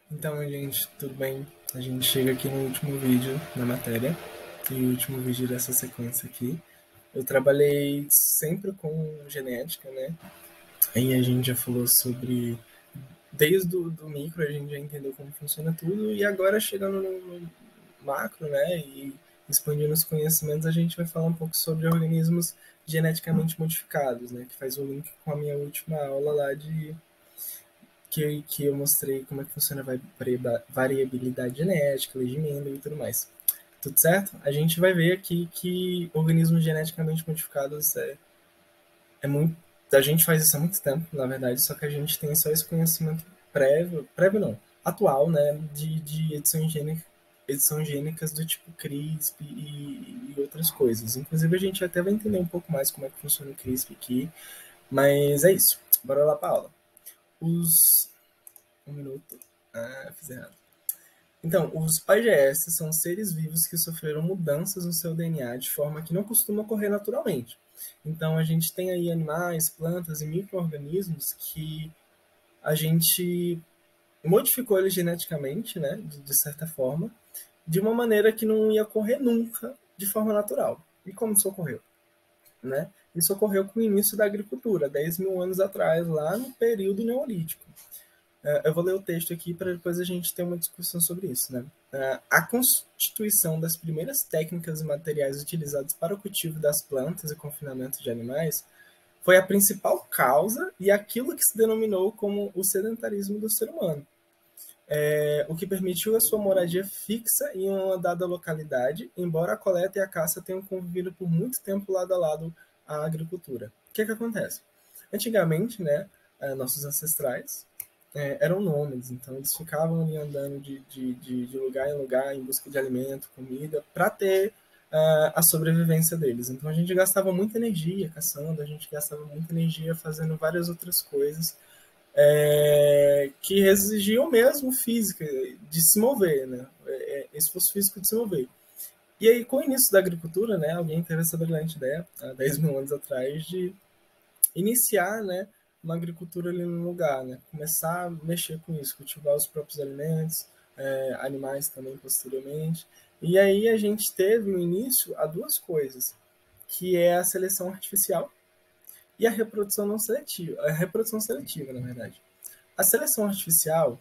Então, gente, tudo bem? A gente chega aqui no último vídeo na matéria, e o último vídeo dessa sequência aqui. Eu trabalhei sempre com genética, né? Aí a gente já falou sobre. Desde o micro a gente já entendeu como funciona tudo, e agora chegando no macro, né? E expandindo os conhecimentos, a gente vai falar um pouco sobre organismos geneticamente modificados, né? Que faz o link com a minha última aula lá de que eu mostrei como é que funciona a variabilidade genética, legimento e tudo mais. Tudo certo? A gente vai ver aqui que organismos geneticamente modificados é muito. A gente faz isso há muito tempo, na verdade, só que a gente tem só esse conhecimento prévio não, atual, né, de edição gênicas do tipo CRISP e outras coisas. Inclusive, a gente até vai entender um pouco mais como é que funciona o CRISP aqui, mas é isso. Bora lá para aula. Os Um minuto. Ah, fiz errado. Então, os OGS são seres vivos que sofreram mudanças no seu DNA de forma que não costuma ocorrer naturalmente. Então, a gente tem aí animais, plantas e micro-organismos que a gente modificou eles geneticamente, né, de certa forma, de uma maneira que não ia ocorrer nunca de forma natural. E como isso ocorreu? Né? Isso ocorreu com o início da agricultura, 10 mil anos atrás, lá no período neolítico. Eu vou ler o texto aqui para depois a gente ter uma discussão sobre isso. Né? A constituição das primeiras técnicas e materiais utilizados para o cultivo das plantas e confinamento de animais foi a principal causa e aquilo que se denominou como o sedentarismo do ser humano, o que permitiu a sua moradia fixa em uma dada localidade, embora a coleta e a caça tenham convivido por muito tempo lado a lado à agricultura. O que acontece? Antigamente, né, nossos ancestrais eram nômades, então eles ficavam ali andando de lugar em lugar em busca de alimento, comida, para ter a sobrevivência deles. Então a gente gastava muita energia caçando, a gente gastava muita energia fazendo várias outras coisas que exigiam mesmo física, de se mover, né? Esforço físico de se mover. E aí, com o início da agricultura, né, alguém teve essa brilhante ideia, há 10 mil anos atrás, de iniciar, né, uma agricultura ali no lugar, né, começar a mexer com isso, cultivar os próprios alimentos, animais também posteriormente. E aí a gente teve no início a duas coisas, que é a seleção artificial e a reprodução não seletiva, a reprodução seletiva, na verdade. A seleção artificial,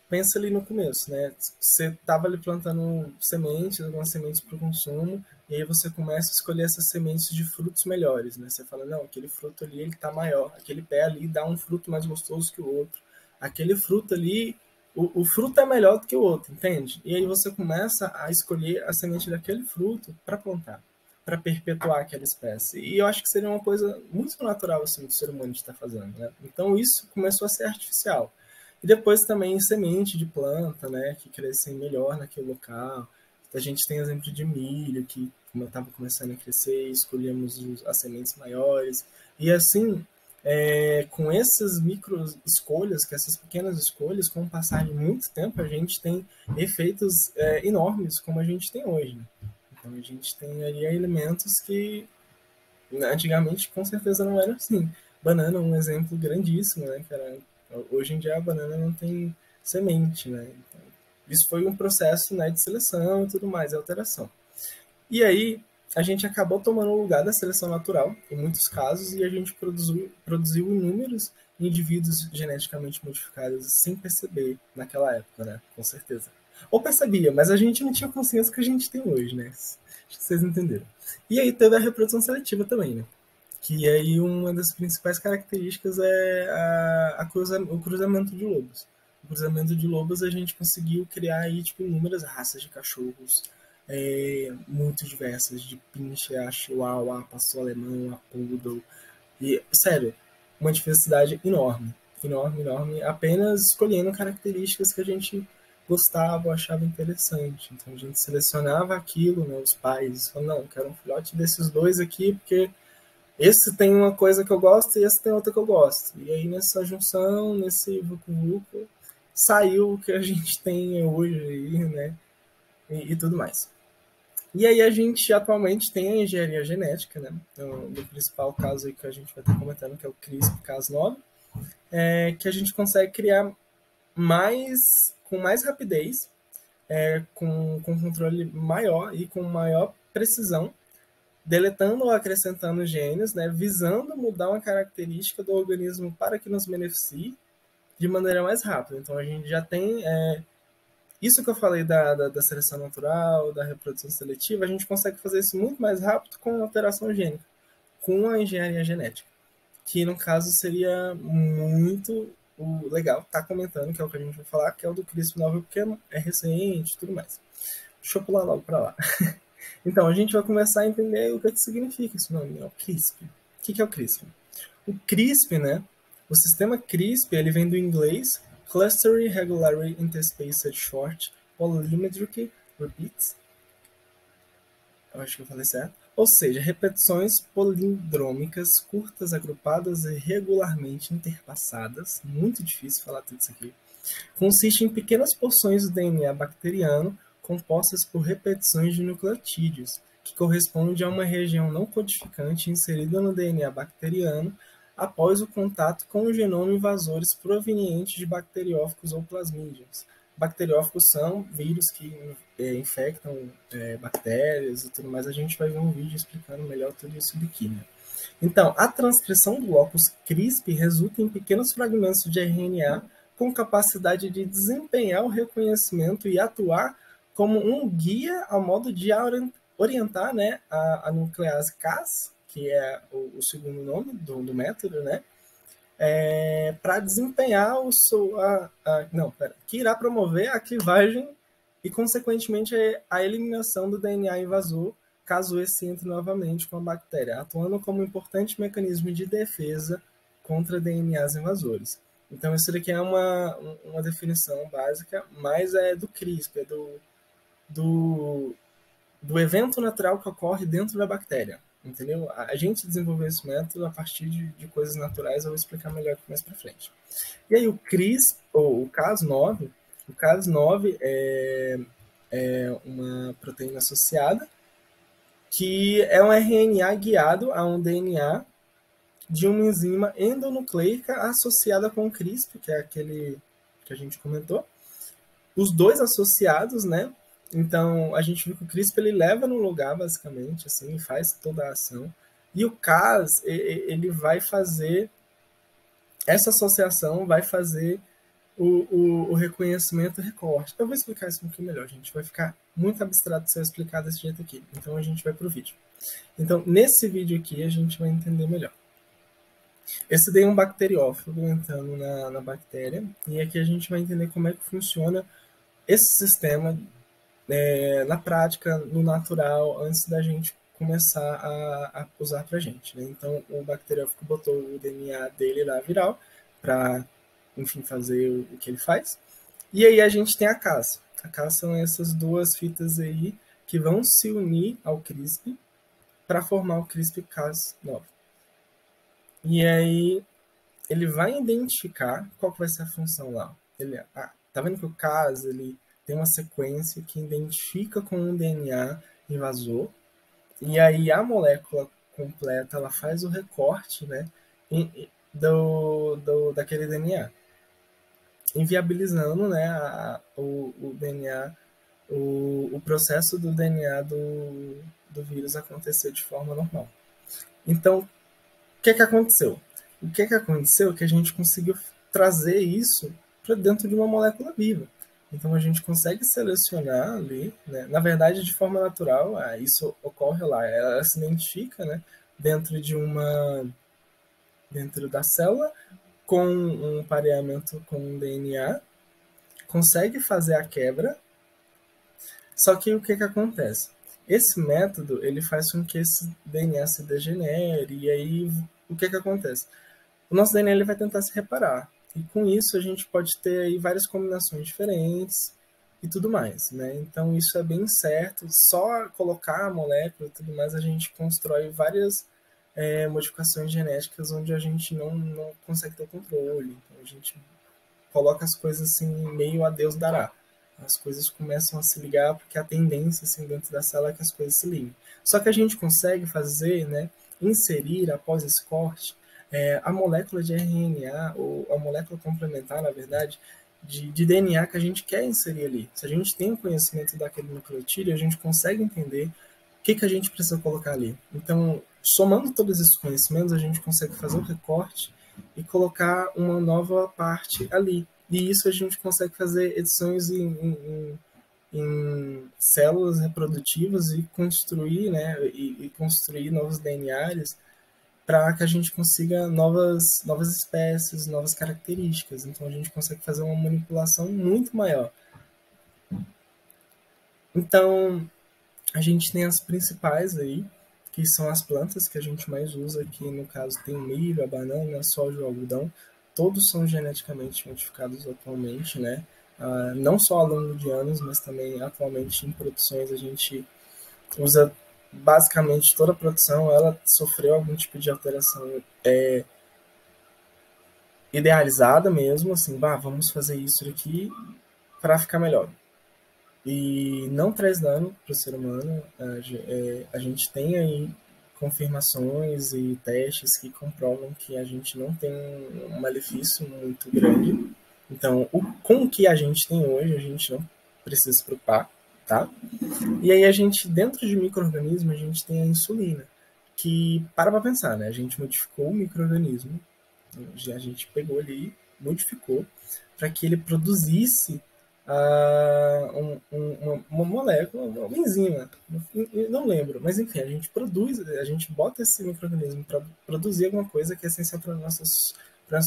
pensa ali no começo, né? Você estava ali plantando sementes, algumas sementes para o consumo, e aí você começa a escolher essas sementes de frutos melhores, né? Você fala, não, aquele fruto ali ele tá maior, aquele pé ali dá um fruto mais gostoso que o outro, aquele fruto ali, o fruto é melhor do que o outro, entende? E aí você começa a escolher a semente daquele fruto para plantar, para perpetuar aquela espécie. E eu acho que seria uma coisa muito natural assim do ser humano de estar fazendo, né? Então isso começou a ser artificial. E depois também semente de planta, né, que crescem melhor naquele local. A gente tem exemplo de milho, que como estava começando a crescer, escolhemos as sementes maiores. E assim, com essas micro escolhas, com essas pequenas escolhas, com o passar de muito tempo, a gente tem efeitos enormes como a gente tem hoje. Né? Então a gente tem ali elementos que antigamente com certeza não eram assim. Banana é um exemplo grandíssimo, né, cara? Hoje em dia a banana não tem semente, né? Então, isso foi um processo, né, de seleção e tudo mais, alteração. E aí a gente acabou tomando o lugar da seleção natural, em muitos casos, e a gente produziu inúmeros indivíduos geneticamente modificados sem perceber naquela época, né? Com certeza. Ou percebia, mas a gente não tinha consciência que a gente tem hoje, né? Acho que vocês entenderam. E aí teve a reprodução seletiva também, né? Que aí uma das principais características é o cruzamento de lobos. O cruzamento de lobos a gente conseguiu criar aí tipo inúmeras raças de cachorros muito diversas, de pinche, a chihuahua, a pastor alemão, a poodle. E, sério, uma diversidade enorme. Enorme, enorme. Apenas escolhendo características que a gente gostava, achava interessante. Então a gente selecionava aquilo, né, os pais, falavam, não, quero um filhote desses dois aqui, porque esse tem uma coisa que eu gosto e esse tem outra que eu gosto. E aí nessa junção, nesse vucu-vucu, saiu o que a gente tem hoje aí, né? E tudo mais. E aí a gente atualmente tem a engenharia genética, né? Então, no principal caso aí que a gente vai estar comentando, que é o CRISPR-Cas9, que a gente consegue criar com mais rapidez, com controle maior e com maior precisão, deletando ou acrescentando genes, né, visando mudar uma característica do organismo para que nos beneficie de maneira mais rápida. Então, a gente já tem isso que eu falei da seleção natural, da reprodução seletiva, a gente consegue fazer isso muito mais rápido com a alteração gênica, com a engenharia genética, que no caso seria muito legal estar comentando, que é o que a gente vai falar, que é o do CRISPR-9, porque é recente e tudo mais. Deixa eu pular logo para lá. Então, a gente vai começar a entender o que significa esse nome, o CRISPR. O que é o CRISPR? O CRISPR, né? O sistema CRISPR, ele vem do inglês Cluster Regularly Interspaced Short Polymeric Repeats. Eu acho que eu falei certo. Ou seja, repetições polindrômicas curtas, agrupadas e regularmente interpassadas. Muito difícil falar tudo isso aqui. Consiste em pequenas porções do DNA bacteriano compostas por repetições de nucleotídeos, que corresponde a uma região não codificante inserida no DNA bacteriano após o contato com o genoma invasores provenientes de bacteriófagos ou plasmídeos. Bacteriófagos são vírus que infectam bactérias e tudo mais. A gente vai ver um vídeo explicando melhor tudo isso aqui, né? Então, a transcrição do locus CRISPR resulta em pequenos fragmentos de RNA com capacidade de desempenhar o reconhecimento e atuar como um guia ao modo de orientar, né, a nuclease Cas, que é o segundo nome do método, né, para desempenhar que irá promover a clivagem e, consequentemente, a eliminação do DNA invasor, caso esse entre novamente com a bactéria, atuando como importante mecanismo de defesa contra DNAs invasores. Então, isso daqui é uma definição básica, mas é do CRISPR, do evento natural que ocorre dentro da bactéria, entendeu? A gente desenvolveu esse método a partir de coisas naturais, eu vou explicar melhor aqui mais para frente. E aí o CRISPR, ou o Cas9, o Cas9 é uma proteína associada, que é um RNA guiado a um DNA de uma enzima endonucleica associada com o CRISPR, que é aquele que a gente comentou. Os dois associados, né? Então, a gente viu que o CRISPR ele leva no lugar, basicamente, assim, faz toda a ação. E o Cas, ele vai fazer, essa associação vai fazer o reconhecimento e recorte. Eu vou explicar isso um pouquinho melhor, gente. Vai ficar muito abstrato se eu explicar desse jeito aqui. Então, a gente vai para o vídeo. Então, nesse vídeo aqui, a gente vai entender melhor. Esse daí é um bacteriófago entrando na bactéria. E aqui a gente vai entender como é que funciona esse sistema na prática, no natural, antes da gente começar a usar para a gente. Né? Então, o bacteriófago botou o DNA dele lá viral para, enfim, fazer o que ele faz. E aí a gente tem a Cas. A Cas são essas duas fitas aí que vão se unir ao CRISPR para formar o CRISPR-Cas9. E aí ele vai identificar qual que vai ser a função lá. Tá vendo que o Cas, ele tem uma sequência que identifica com um DNA invasor, e aí a molécula completa ela faz o recorte, né, daquele DNA, inviabilizando, né, o DNA, o processo do DNA do vírus acontecer de forma normal. Então, o que aconteceu? O que aconteceu é que a gente conseguiu trazer isso para dentro de uma molécula viva. Então a gente consegue selecionar ali, né? Na verdade, de forma natural, isso ocorre lá. Ela se identifica, né, dentro da célula com um pareamento com um DNA, consegue fazer a quebra. Só que o que acontece? Esse método ele faz com que esse DNA se degenere, e aí o que acontece? O nosso DNA ele vai tentar se reparar. E com isso a gente pode ter aí várias combinações diferentes e tudo mais, né? Então isso é bem certo. Só colocar a molécula e tudo mais, a gente constrói várias modificações genéticas onde a gente não consegue ter controle. Então a gente coloca as coisas assim meio a Deus dará. As coisas começam a se ligar porque a tendência assim dentro da célula é que as coisas se liguem. Só que a gente consegue fazer, né, inserir após esse corte a molécula de RNA, ou a molécula complementar, na verdade, de DNA que a gente quer inserir ali. Se a gente tem o conhecimento daquele nucleotídeo, a gente consegue entender o que a gente precisa colocar ali. Então, somando todos esses conhecimentos, a gente consegue fazer o recorte e colocar uma nova parte ali. E isso a gente consegue fazer edições em células reprodutivas e construir, né, e construir novos DNAs para que a gente consiga novas espécies, novas características. Então a gente consegue fazer uma manipulação muito maior. Então a gente tem as principais aí, que são as plantas que a gente mais usa, que no caso tem o milho, a banana, a soja, o algodão. Todos são geneticamente modificados atualmente, né? Não só ao longo de anos, mas também atualmente em produções a gente usa basicamente toda a produção, ela sofreu algum tipo de alteração idealizada mesmo, assim, vamos fazer isso aqui para ficar melhor. E não traz dano para o ser humano. A gente tem aí confirmações e testes que comprovam que a gente não tem um malefício muito grande. Então, com o que a gente tem hoje, a gente não precisa se preocupar, tá? E aí a gente, dentro de micro-organismo, a gente tem a insulina, que, para pensar, né? A gente modificou o micro-organismo, a gente pegou ali, modificou, para que ele produzisse uma molécula, uma enzima, não lembro, mas enfim, a gente produz, a gente bota esse micro-organismo para produzir alguma coisa que é essencial para nossa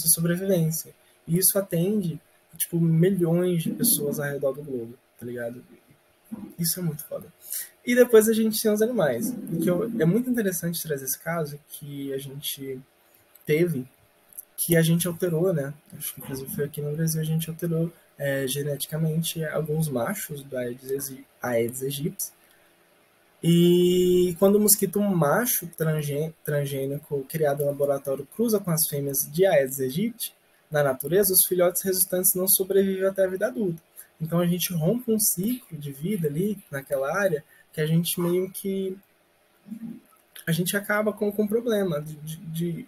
sobrevivência. E isso atende, tipo, milhões de pessoas ao redor do globo, tá ligado? Isso é muito foda. E depois a gente tem os animais. É muito interessante trazer esse caso que a gente teve, que a gente alterou, né? Acho que inclusive foi aqui no Brasil, a gente alterou geneticamente alguns machos do Aedes aegypti. E quando o mosquito macho transgênico criado em laboratório cruza com as fêmeas de Aedes aegypti, na natureza, os filhotes resultantes não sobrevivem até a vida adulta. Então a gente rompe um ciclo de vida ali, naquela área, que a gente meio que a gente acaba com um problema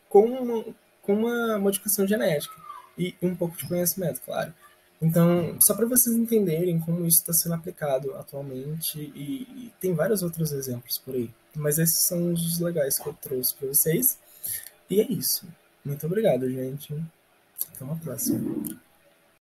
com uma modificação genética e um pouco de conhecimento, claro. Então, só para vocês entenderem como isso está sendo aplicado atualmente, e tem vários outros exemplos por aí, mas esses são os legais que eu trouxe para vocês. E é isso. Muito obrigado, gente. Até uma próxima.